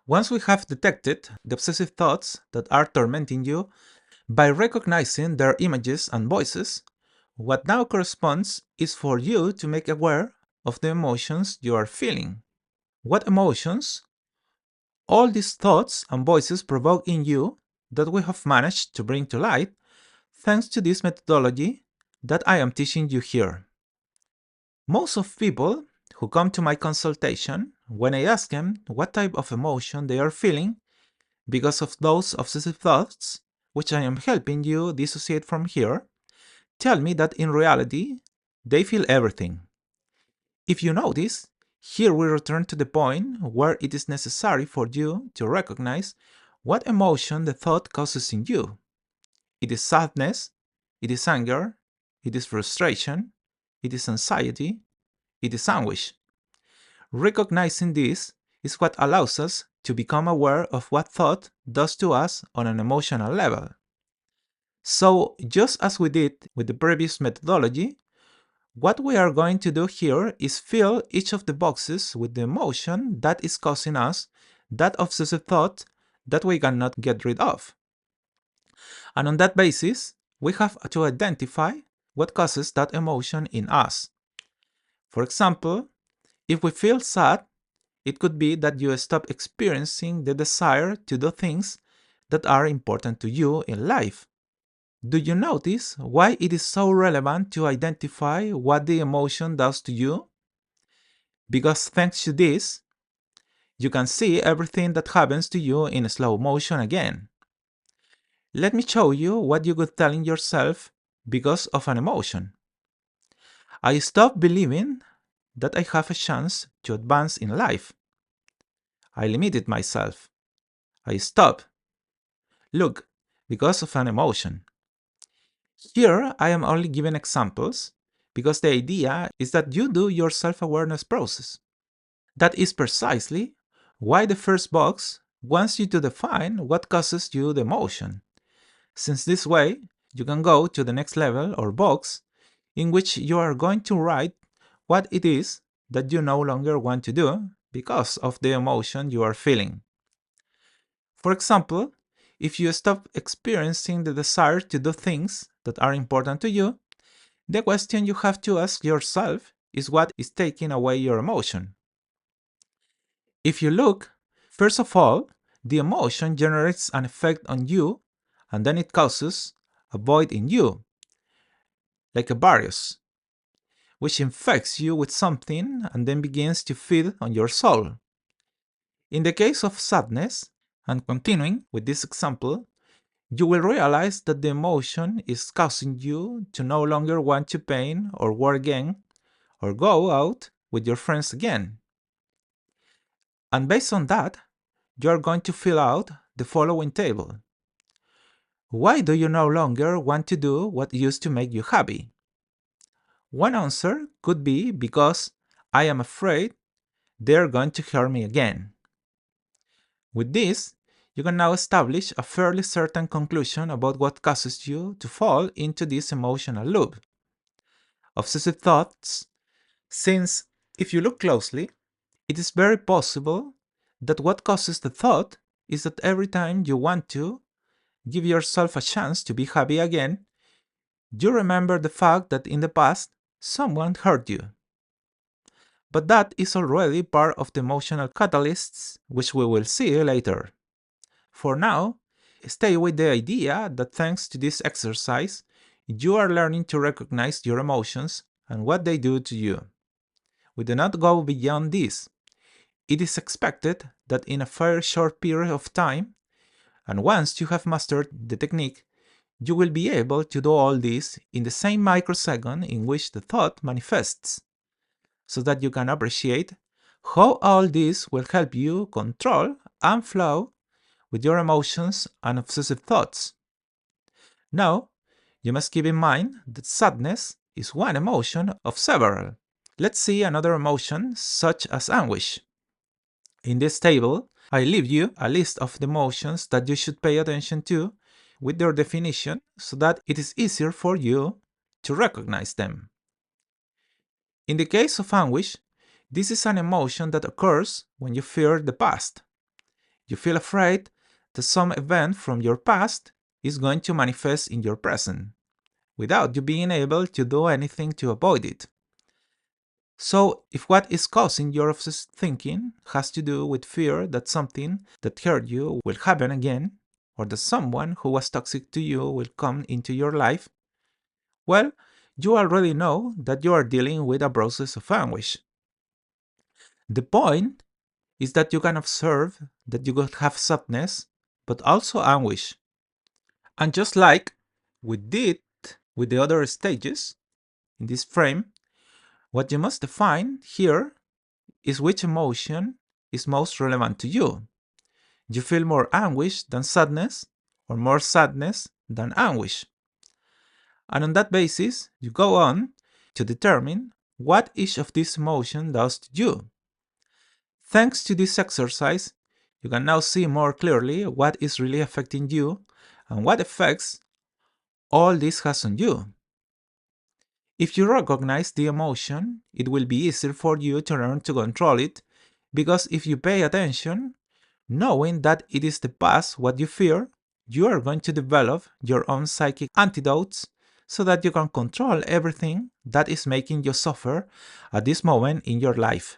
Once we have detected the obsessive thoughts that are tormenting you by recognizing their images and voices, what now corresponds is for you to make aware of the emotions you are feeling. What emotions all these thoughts and voices provoke in you that we have managed to bring to light thanks to this methodology that I am teaching you here. Most of people who come to my consultation, when I ask them what type of emotion they are feeling because of those obsessive thoughts, which I am helping you dissociate from here, tell me that in reality, they feel everything. If you notice, here we return to the point where it is necessary for you to recognize what emotion the thought causes in you. It is sadness, it is anger, it is frustration, it is anxiety, it is anguish. Recognizing this is what allows us to become aware of what thought does to us on an emotional level. So, just as we did with the previous methodology, what we are going to do here is fill each of the boxes with the emotion that is causing us that obsessive thought that we cannot get rid of. And on that basis, we have to identify what causes that emotion in us. For example, if we feel sad, it could be that you stop experiencing the desire to do things that are important to you in life. Do you notice why it is so relevant to identify what the emotion does to you? Because thanks to this, you can see everything that happens to you in slow motion again. Let me show you what you could tell yourself because of an emotion. I stop believing that I have a chance to advance in life. I limited myself. I stop. Look, because of an emotion. Here I am only giving examples because the idea is that you do your self-awareness process. That is precisely why the first box wants you to define what causes you the emotion, since this way you can go to the next level or box in which you are going to write what it is that you no longer want to do because of the emotion you are feeling. For example, if you stop experiencing the desire to do things that are important to you, the question you have to ask yourself is what is taking away your emotion. If you look, first of all, the emotion generates an effect on you and then it causes a void in you, like a virus, which infects you with something and then begins to feed on your soul. In the case of sadness, and continuing with this example, you will realize that the emotion is causing you to no longer want to paint or work again or go out with your friends again. And based on that, you are going to fill out the following table. Why do you no longer want to do what used to make you happy? One answer could be because I am afraid they're going to hurt me again. With this, you can now establish a fairly certain conclusion about what causes you to fall into this emotional loop. Obsessive thoughts, since if you look closely, it is very possible that what causes the thought is that every time you want to give yourself a chance to be happy again, you remember the fact that in the past someone hurt you. But that is already part of the emotional catalysts, which we will see later. For now, stay with the idea that thanks to this exercise, you are learning to recognize your emotions and what they do to you. We do not go beyond this. It is expected that in a very short period of time, and once you have mastered the technique, you will be able to do all this in the same microsecond in which the thought manifests, so that you can appreciate how all this will help you control and flow with your emotions and obsessive thoughts. Now, you must keep in mind that sadness is one emotion of several. Let's see another emotion, such as anguish. In this table, I leave you a list of the emotions that you should pay attention to with their definition so that it is easier for you to recognize them. In the case of anguish, this is an emotion that occurs when you fear the past. You feel afraid that some event from your past is going to manifest in your present, without you being able to do anything to avoid it. So, if what is causing your obsessive thinking has to do with fear that something that hurt you will happen again, or that someone who was toxic to you will come into your life, well, you already know that you are dealing with a process of anguish. The point is that you can observe that you could have sadness, but also anguish. And just like we did with the other stages in this frame, what you must define here is which emotion is most relevant to you. You feel more anguish than sadness, or more sadness than anguish. And on that basis, you go on to determine what each of these emotions does to you. Thanks to this exercise, you can now see more clearly what is really affecting you and what effects all this has on you. If you recognize the emotion, it will be easier for you to learn to control it, because if you pay attention, knowing that it is the past what you fear, you are going to develop your own psychic antidotes so that you can control everything that is making you suffer at this moment in your life.